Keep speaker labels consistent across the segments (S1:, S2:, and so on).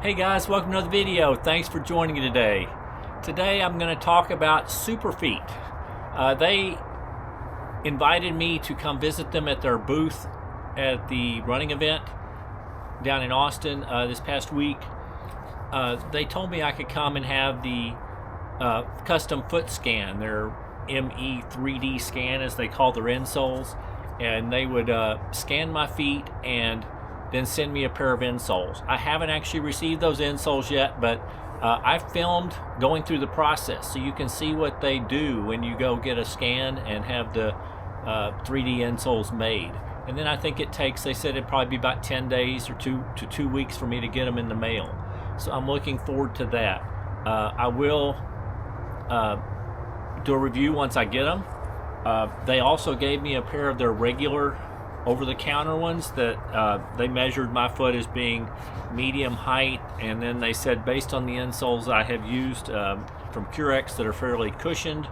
S1: Hey guys, welcome to another video. Thanks for joining me today. Today I'm going to talk about Superfeet. They invited me to come visit them at their booth at the running event down in Austin this past week. They told me I could come and have the custom foot scan, their ME3D scan as they call their insoles, and they would scan my feet and then send me a pair of insoles. I haven't actually received those insoles yet, but I filmed going through the process so you can see what they do when you go get a scan and have the 3D insoles made. And then I think it takes, they said it'd probably be about 10 days or 2 weeks for me to get them in the mail. So I'm looking forward to that. I will do a review once I get them. They also gave me a pair of their regular over-the-counter ones that they measured my foot as being medium height, and then they said based on the insoles I have used from Curex that are fairly cushioned.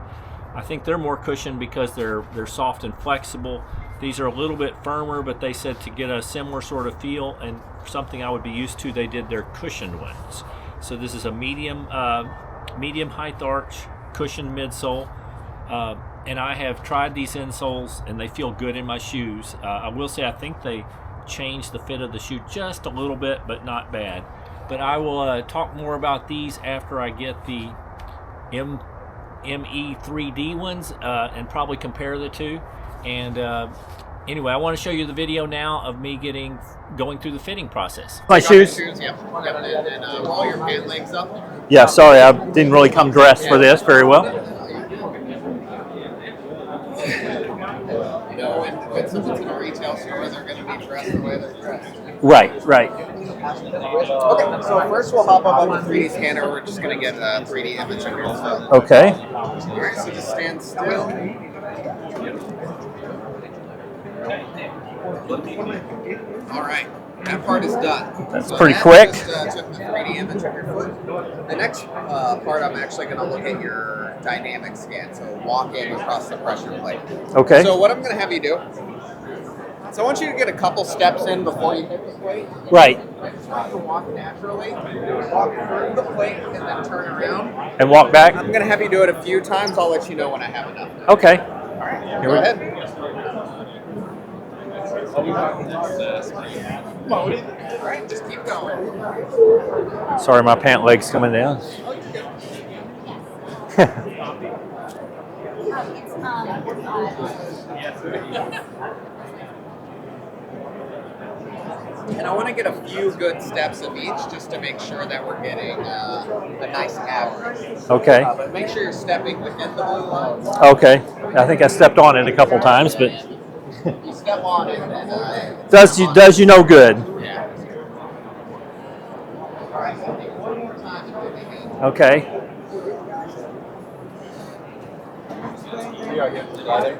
S1: I think they're more cushioned because they're soft and flexible. These are a little bit firmer, but they said to get a similar sort of feel and something I would be used to, they did their cushioned ones. So this is a medium height arch, cushioned midsole. And I have tried these insoles and they feel good in my shoes. I will say I think they changed the fit of the shoe just a little bit, but not bad. But I will talk more about these after I get the ME3D ones and probably compare the two. And anyway, I want to show you the video now of me going through the fitting process.
S2: My shoes?
S3: Yep. And roll your pant legs up.
S2: Yeah, sorry, I didn't really come dressed for this very well.
S3: You know, when someone's in a retail store, they're going to be dressed the way they're dressed.
S2: Right.
S3: Okay, so first we'll hop up on the 3D scanner. We're just going to get a 3D image of your foot.
S2: Okay.
S3: All right, so just stand still. All right, that part is done.
S2: That's
S3: so
S2: pretty
S3: that
S2: quick.
S3: Just took the 3D image of your foot. The next part, I'm actually going to look at your dynamic scan, so walking across the pressure plate.
S2: Okay.
S3: So what I'm going to have you do, so I want you to get a couple steps in before you hit the plate.
S2: Right.
S3: Just try to walk naturally, walk through the plate, and then turn around.
S2: And walk back?
S3: I'm going to have you do it a few times. I'll let you know when I have enough.
S2: Okay.
S3: All right, go ahead. All right, just keep going.
S2: Sorry, my pant leg's coming down.
S3: And I want to get a few good steps of each just to make sure that we're getting a nice average.
S2: Okay.
S3: But make sure you're stepping within the blue line.
S2: Okay. I think I stepped on it a couple times, but
S3: You step on it and
S2: does you no good.
S3: Yeah. All right, so take one more time and do it again.
S2: Okay.
S3: All right, got it.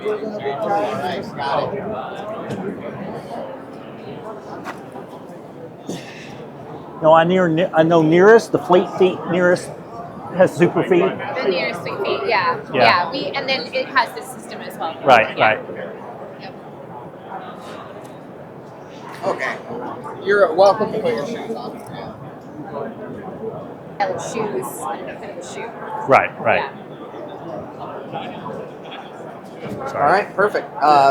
S2: No, I know nearest, the fleet feet nearest has super feet.
S4: The nearest Fleet Feet, yeah. And then it has this system as well.
S2: Right.
S4: Yep.
S3: Okay. You're welcome to put your shoes on. Yeah.
S4: Shoes, fit of the shoe.
S2: Right.
S4: Yeah.
S3: All right, perfect.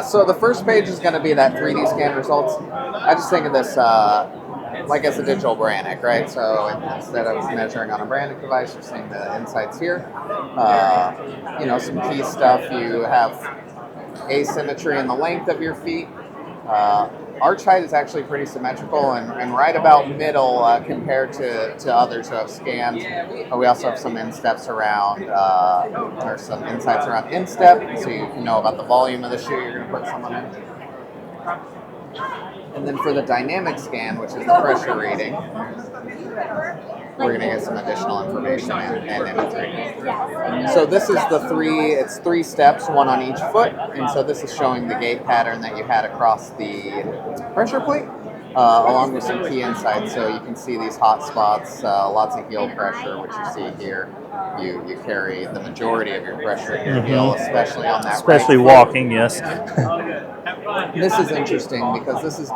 S3: So the first page is going to be that 3D scan results. I just think of this like as a digital Brannick, right? So instead of measuring on a Brannick device, you're seeing the insights here. You know, some key stuff. You have asymmetry in the length of your feet. Arch height is actually pretty symmetrical and right about middle compared to others who have scanned. We also have some insteps around, or some insights around instep, so you can know about the volume of the shoe you're going to put someone in. And then for the dynamic scan, which is the pressure reading, we're going to get some additional information and imagery. So this is it's 3 steps, one on each foot, and so this is showing the gait pattern that you had across the pressure plate, along with some key insights. So you can see these hot spots, lots of heel pressure, which you see here. You carry the majority of your pressure in your heel, especially on that
S2: Especially
S3: right
S2: walking, yes.
S3: This is interesting because this is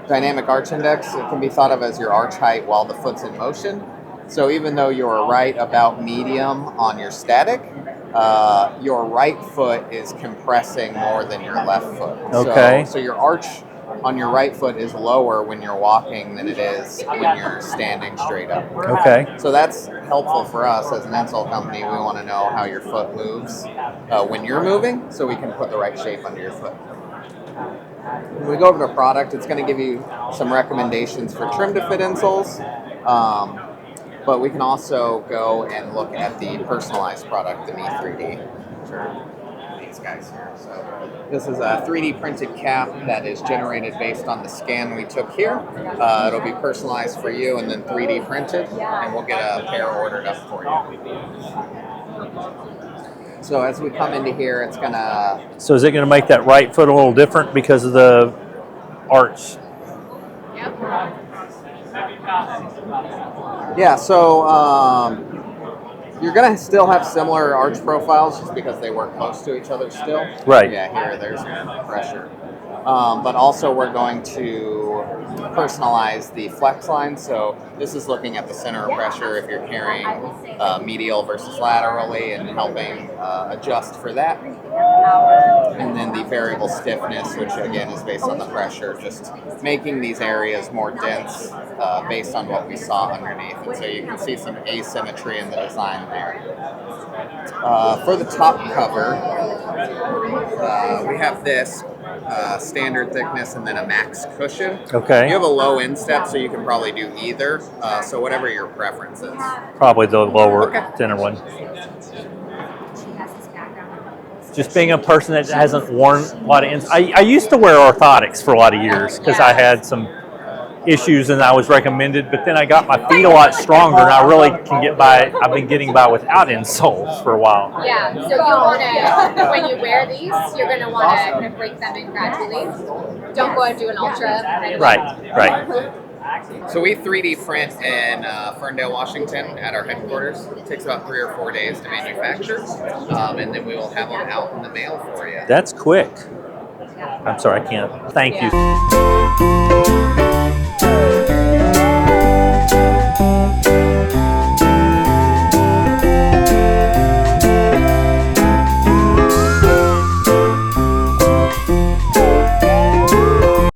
S3: dynamic arch index. It can be thought of as your arch height while the foot's in motion. So even though you're right about medium on your static, your right foot is compressing more than your left foot.
S2: Okay.
S3: So your arch on your right foot is lower when you're walking than it is when you're standing straight up.
S2: Okay.
S3: So that's helpful for us as an insole company. We want to know how your foot moves when you're moving, so we can put the right shape under your foot. When we go over to product, it's going to give you some recommendations for trim to fit insoles. But we can also go and look at the personalized product, the ME3D, which are these guys here. So this is a 3D printed cap that is generated based on the scan we took here. It'll be personalized for you and then 3D printed, and we'll get a pair ordered up for you. So as we come into here, it's gonna...
S2: So is it going to make that right foot a little different because of the arch?
S4: Yep.
S3: Yeah, so you're going to still have similar arch profiles just because they work close to each other still.
S2: Right.
S3: Yeah, here, there's pressure. But also we're going to personalize the flex line. So this is looking at the center of pressure if you're carrying medial versus laterally and helping adjust for that. And then the variable stiffness, which again is based on the pressure, just making these areas more dense based on what we saw underneath. And so you can see some asymmetry in the design there. For the top cover, we have this standard thickness and then a max cushion.
S2: Okay.
S3: You have a low instep, so you can probably do either. So whatever your preference is.
S2: Probably the lower,
S3: Okay.
S2: thinner one. Just being a person that hasn't worn a lot of I used to wear orthotics for a lot of years because I had some issues and I was recommended, but then I got my feet a lot stronger and I really can get by. I've been getting by without insoles for a while.
S4: Yeah, so you want to, when you wear these, you're going to want to kind of break them in gradually. Don't go and do an ultra.
S2: Right.
S3: So we 3D print in Ferndale, Washington at our headquarters. It takes about 3 or 4 days to manufacture, and then we will have them out in the mail for you.
S2: That's quick. I'm sorry, I can't. Thank you.